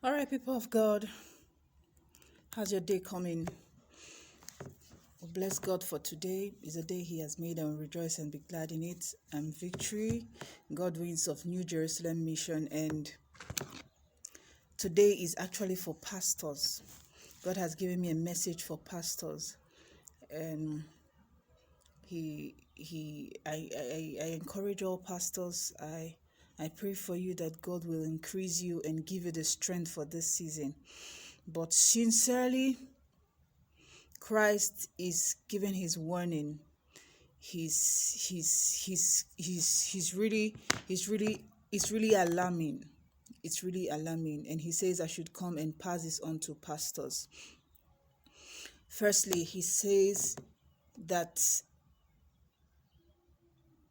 All right, people of God, how's your day coming? Well, bless God for today. Is a day He has made, and we'll rejoice and be glad in it. And victory, God wins of New Jerusalem mission. And today is actually for pastors. God has given me a message for pastors, and I encourage all pastors. I pray for you that God will increase you and give you the strength for this season. But sincerely, Christ is giving his warning. He's really it's really alarming. It's really alarming. And he says I should come and pass this on to pastors. Firstly, he says that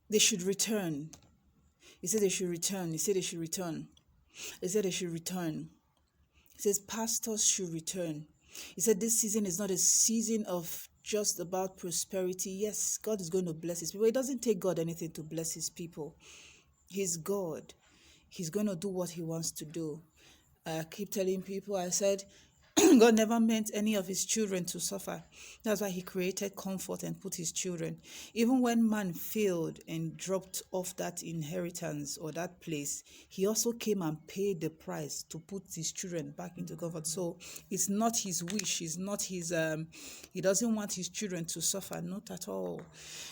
they should return. He said they should return. He said they should return. He said they should return. He says pastors should return. He said this season is not a season of just about prosperity. Yes, God is going to bless his people. It doesn't take God anything to bless his people. He's God. He's going to do what he wants to do. I keep telling people, I said, God never meant any of his children to suffer. That's why he created comfort and put his children. Even when man failed and dropped off that inheritance or that place, he also came and paid the price to put his children back into comfort. So it's not his wish. It's not his, he doesn't want his children to suffer, not at all.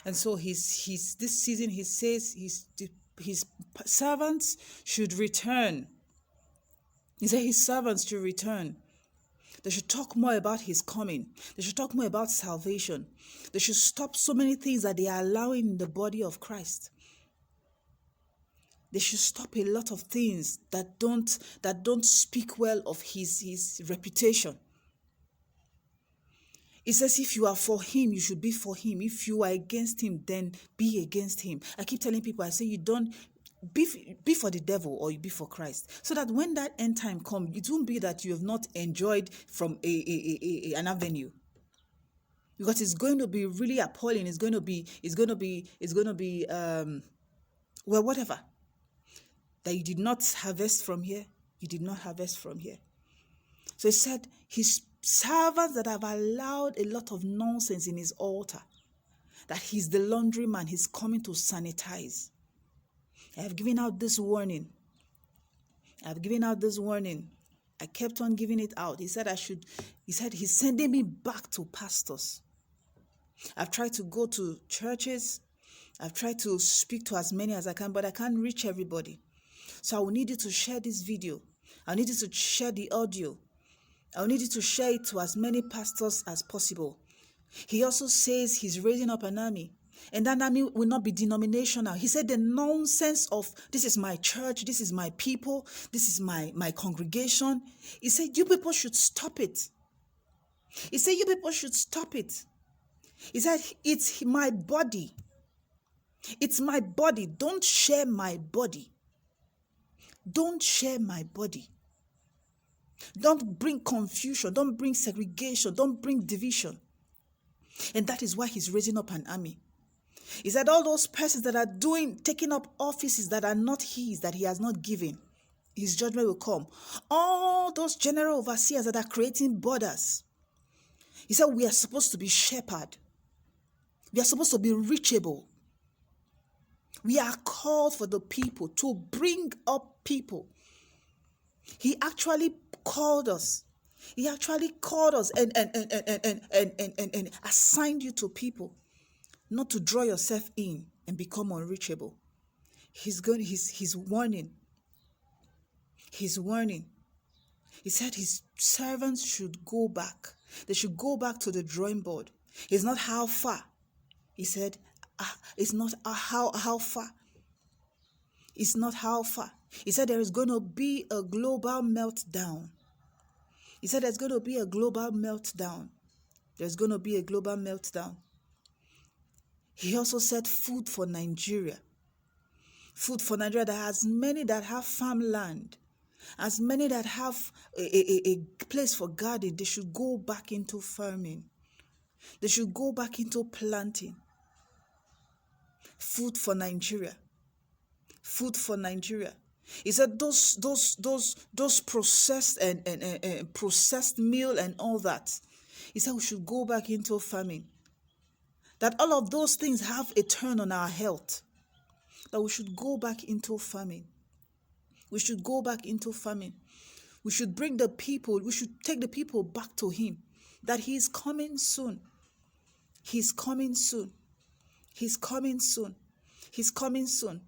And so this season, he says his servants should return. He said his servants should return. They should talk more about his coming. They should talk more about salvation. They should stop so many things that they are allowing in the body of Christ. They should stop a lot of things that don't speak well of his reputation. It says if you are for him, you should be for him. If you are against him, then be against him. I keep telling people, I say you don't be for the devil or you be for Christ. So that when that end time comes, it won't be that you have not enjoyed from an avenue. Because it's going to be really appalling. It's going to be well, whatever. That you did not harvest from here, you did not harvest from here. So he said his servants that have allowed a lot of nonsense in his altar, that he's the laundryman, he's coming to sanitize. I have given out this warning. I kept on giving it out. He said he's sending me back to pastors. I've tried to go to churches. I've tried to speak to as many as I can, but I can't reach everybody. So I will need you to share this video. I need you to share the audio. I will need you to share it to as many pastors as possible. He also says he's raising up an army. And that army will not be denominational. He said the nonsense of this is my church, this is my people, this is my congregation. He said you people should stop it. He said you people should stop it. He said it's my body. It's my body. Don't share my body. Don't share my body. Don't bring confusion. Don't bring segregation. Don't bring division. And that is why he's raising up an army. He said all those persons that are taking up offices that are not his, that he has not given, his judgment will come. All those general overseers that are creating borders. He said we are supposed to be shepherd. We are supposed to be reachable. We are called for the people to bring up people. He actually called us. He actually called us and assigned you to people. Not to draw yourself in and become unreachable. He's warning. He's warning. He said his servants should go back. They should go back to the drawing board. It's not how far. He said, it's not how far. It's not how far. He said there is going to be a global meltdown. He said there's going to be a global meltdown. There's going to be a global meltdown. He also said food for Nigeria. Food for Nigeria, that as many that have farmland, as many that have a place for garden, they should go back into farming. They should go back into planting. Food for Nigeria. Food for Nigeria. He said those processed and processed meal and all that. He said we should go back into farming. That all of those things have a turn on our health. That we should go back into farming. We should go back into farming. We should bring the people, we should take the people back to him. That he is coming soon. He's coming soon. He's coming soon. He's coming soon.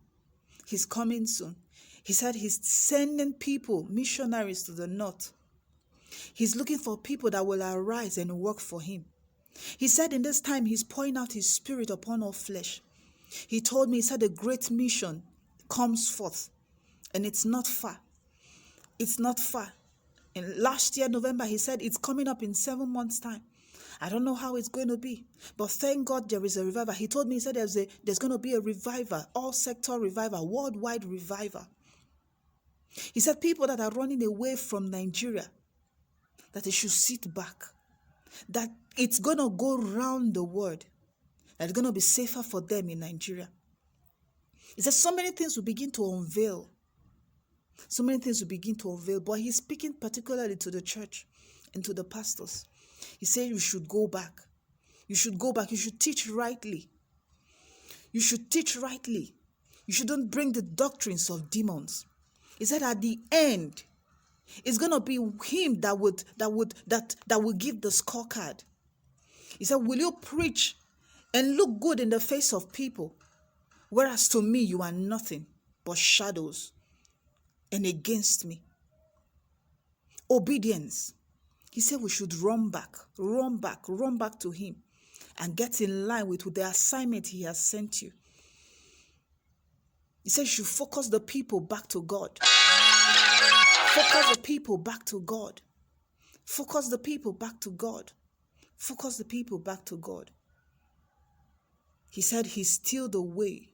He's coming soon. He said he's sending people, missionaries to the north. He's looking for people that will arise and work for him. He said in this time he's pouring out his spirit upon all flesh. He told me, he said a great mission comes forth and it's not far. It's not far. And last year, November, he said it's coming up in 7 months' time. I don't know how it's going to be, but thank God there is a revival. He told me, he said there's going to be a revival, all sector revival, worldwide revival. He said people that are running away from Nigeria, that they should sit back, that it's going to go round the world, that it's going to be safer for them in Nigeria. He said so many things will begin to unveil. So many things will begin to unveil, but he's speaking particularly to the church and to the pastors. He said you should go back. You should go back. You should teach rightly. You should teach rightly. You shouldn't bring the doctrines of demons. He said at the end, it's gonna be him that will give the scorecard. He said, will you preach and look good in the face of people, whereas to me you are nothing but shadows and against me? Obedience. He said we should run back to him and get in line with the assignment he has sent you. He said you should focus the people back to God. Focus the people back to God. Focus the people back to God. Focus the people back to God. He said he's still the way,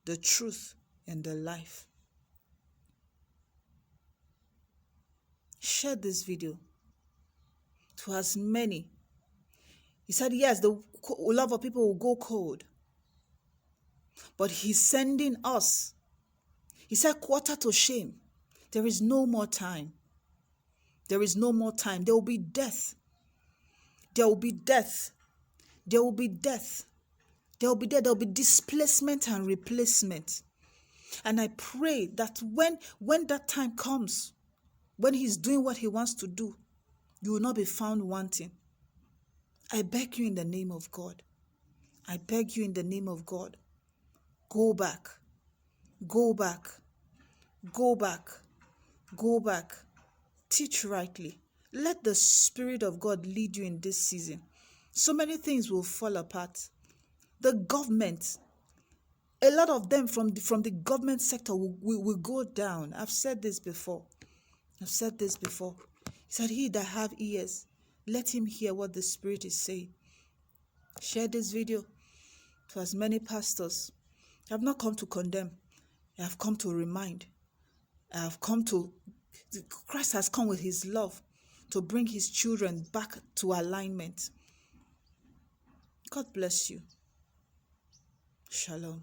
the truth, and the life. Share this video to as many. He said, yes, the love of people will go cold. But he's sending us. He said, quarter to shame. There is no more time. There is no more time. There will be death. There will be death. There will be death. There will be death. There will be displacement and replacement. And I pray that when that time comes, when he's doing what he wants to do, you will not be found wanting. I beg you in the name of God. I beg you in the name of God. Go back. Go back. Go back. Go back. Teach rightly. Let the Spirit of God lead you in this season. So many things will fall apart. The government, a lot of them from the government sector will go down. I've said this before. He said, he that have ears, let him hear what the Spirit is saying. Share this video to as many pastors. I have not come to condemn. I have come to remind. Christ has come with his love to bring his children back to alignment. God bless you. Shalom.